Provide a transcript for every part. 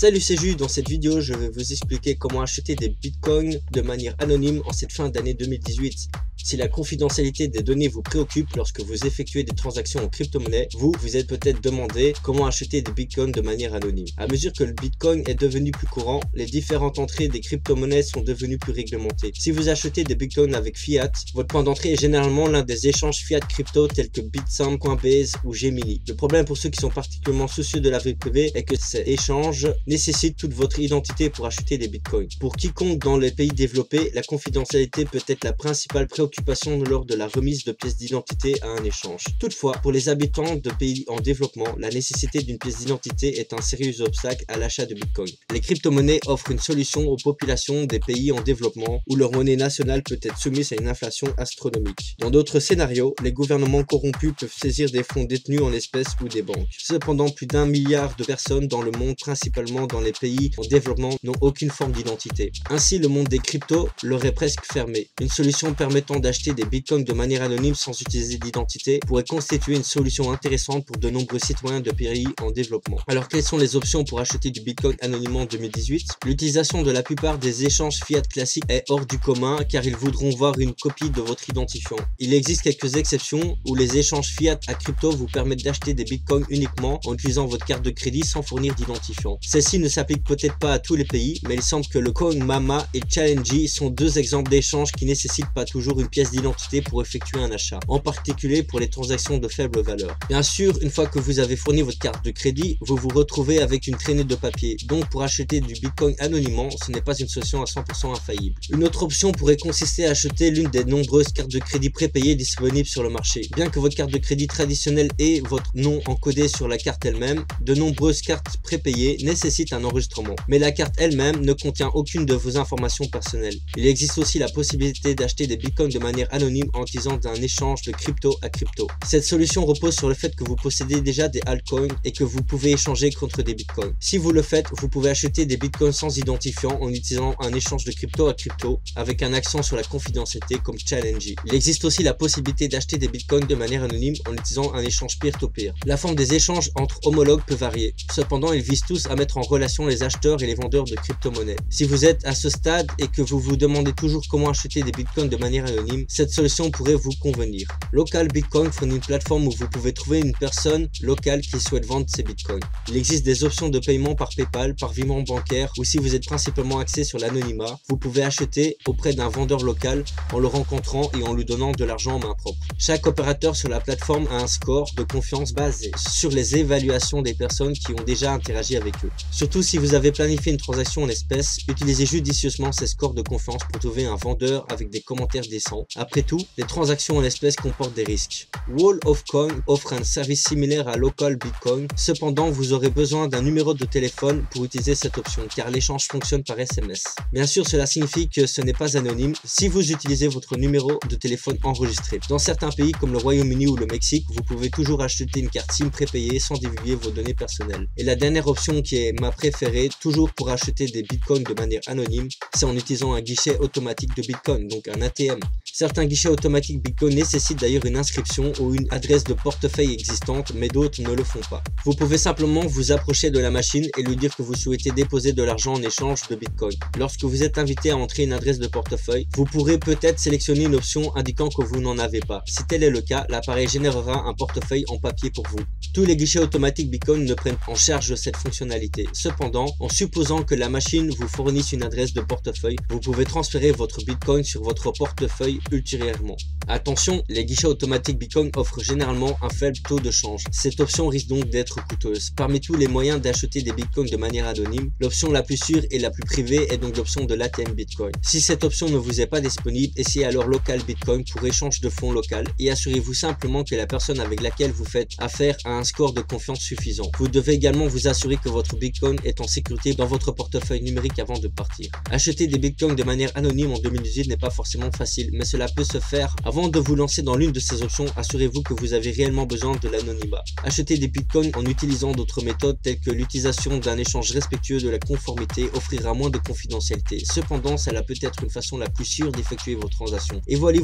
Salut, c'est Jules. Dans cette vidéo, je vais vous expliquer comment acheter des bitcoins de manière anonyme en cette fin d'année 2018. Si la confidentialité des données vous préoccupe lorsque vous effectuez des transactions en crypto-monnaie, vous êtes peut-être demandé comment acheter des bitcoins de manière anonyme. À mesure que le bitcoin est devenu plus courant, les différentes entrées des crypto-monnaies sont devenues plus réglementées. Si vous achetez des bitcoins avec fiat, votre point d'entrée est généralement l'un des échanges fiat crypto tels que Bitstamp, Coinbase ou Gemini. Le problème pour ceux qui sont particulièrement soucieux de la vie privée est que ces échanges nécessitent toute votre identité pour acheter des bitcoins. Pour quiconque dans les pays développés, la confidentialité peut être la principale préoccupation lors de la remise de pièces d'identité à un échange. Toutefois, pour les habitants de pays en développement, la nécessité d'une pièce d'identité est un sérieux obstacle à l'achat de bitcoin. Les crypto-monnaies offrent une solution aux populations des pays en développement où leur monnaie nationale peut être soumise à une inflation astronomique. Dans d'autres scénarios, les gouvernements corrompus peuvent saisir des fonds détenus en espèces ou des banques. Cependant, plus d'1 milliard de personnes dans le monde, principalement dans les pays en développement, n'ont aucune forme d'identité. Ainsi, le monde des cryptos leur est presque fermé. Une solution permettant d'acheter des bitcoins de manière anonyme sans utiliser d'identité pourrait constituer une solution intéressante pour de nombreux citoyens de pays en développement. Alors, quelles sont les options pour acheter du bitcoin anonymement en 2018? L'utilisation de la plupart des échanges fiat classiques est hors du commun car ils voudront voir une copie de votre identifiant. Il existe quelques exceptions où les échanges fiat à crypto vous permettent d'acheter des bitcoins uniquement en utilisant votre carte de crédit sans fournir d'identifiant. Celle-ci ne s'applique peut-être pas à tous les pays, mais il semble que le CoinMama et Challenge sont deux exemples d'échanges qui nécessitent pas toujours une pièce d'identité pour effectuer un achat, en particulier pour les transactions de faible valeur. Bien sûr, une fois que vous avez fourni votre carte de crédit, vous vous retrouvez avec une traînée de papier. Donc pour acheter du bitcoin anonymement, ce n'est pas une solution à 100% infaillible. Une autre option pourrait consister à acheter l'une des nombreuses cartes de crédit prépayées disponibles sur le marché. Bien que votre carte de crédit traditionnelle ait votre nom encodé sur la carte elle-même, de nombreuses cartes prépayées nécessitent un enregistrement. Mais la carte elle-même ne contient aucune de vos informations personnelles. Il existe aussi la possibilité d'acheter des bitcoins de manière anonyme en utilisant un échange de crypto à crypto. Cette solution repose sur le fait que vous possédez déjà des altcoins et que vous pouvez échanger contre des bitcoins. Si vous le faites, vous pouvez acheter des bitcoins sans identifiant en utilisant un échange de crypto à crypto avec un accent sur la confidentialité comme Challenge. Il existe aussi la possibilité d'acheter des bitcoins de manière anonyme en utilisant un échange peer-to-peer. La forme des échanges entre homologues peut varier. Cependant, ils visent tous à mettre en relation les acheteurs et les vendeurs de crypto-monnaies. Si vous êtes à ce stade et que vous vous demandez toujours comment acheter des bitcoins de manière anonyme, cette solution pourrait vous convenir. Local Bitcoin fournit une plateforme où vous pouvez trouver une personne locale qui souhaite vendre ses bitcoins. Il existe des options de paiement par PayPal, par virement bancaire ou si vous êtes principalement axé sur l'anonymat, vous pouvez acheter auprès d'un vendeur local en le rencontrant et en lui donnant de l'argent en main propre. Chaque opérateur sur la plateforme a un score de confiance basé sur les évaluations des personnes qui ont déjà interagi avec eux. Surtout si vous avez planifié une transaction en espèces, utilisez judicieusement ces scores de confiance pour trouver un vendeur avec des commentaires décents. Après tout, les transactions en espèces comportent des risques. Wall of Coin offre un service similaire à Local Bitcoin. Cependant, vous aurez besoin d'un numéro de téléphone pour utiliser cette option car l'échange fonctionne par SMS. Bien sûr, cela signifie que ce n'est pas anonyme si vous utilisez votre numéro de téléphone enregistré. Dans certains pays comme le Royaume-Uni ou le Mexique, vous pouvez toujours acheter une carte SIM prépayée sans divulguer vos données personnelles. Et la dernière option qui est ma préférée, toujours pour acheter des bitcoins de manière anonyme, c'est en utilisant un guichet automatique de bitcoin, donc un ATM. Certains guichets automatiques Bitcoin nécessitent d'ailleurs une inscription ou une adresse de portefeuille existante, mais d'autres ne le font pas. Vous pouvez simplement vous approcher de la machine et lui dire que vous souhaitez déposer de l'argent en échange de Bitcoin. Lorsque vous êtes invité à entrer une adresse de portefeuille, vous pourrez peut-être sélectionner une option indiquant que vous n'en avez pas. Si tel est le cas, l'appareil générera un portefeuille en papier pour vous. Tous les guichets automatiques Bitcoin ne prennent en charge cette fonctionnalité. Cependant, en supposant que la machine vous fournisse une adresse de portefeuille, vous pouvez transférer votre Bitcoin sur votre portefeuille ultérieurement. Attention, les guichets automatiques Bitcoin offrent généralement un faible taux de change. Cette option risque donc d'être coûteuse. Parmi tous les moyens d'acheter des Bitcoins de manière anonyme, l'option la plus sûre et la plus privée est donc l'option de l'ATM Bitcoin. Si cette option ne vous est pas disponible, essayez alors Local Bitcoin pour échange de fonds local et assurez-vous simplement que la personne avec laquelle vous faites affaire a un score de confiance suffisant. Vous devez également vous assurer que votre Bitcoin est en sécurité dans votre portefeuille numérique avant de partir. Acheter des Bitcoins de manière anonyme en 2018 n'est pas forcément facile, mais cela peut se faire. Avant de vous lancer dans l'une de ces options, assurez-vous que vous avez réellement besoin de l'anonymat. Acheter des bitcoins en utilisant d'autres méthodes telles que l'utilisation d'un échange respectueux de la conformité offrira moins de confidentialité. Cependant, cela peut être une façon la plus sûre d'effectuer vos transactions. Et voilà,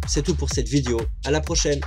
c'est tout pour cette vidéo. À la prochaine!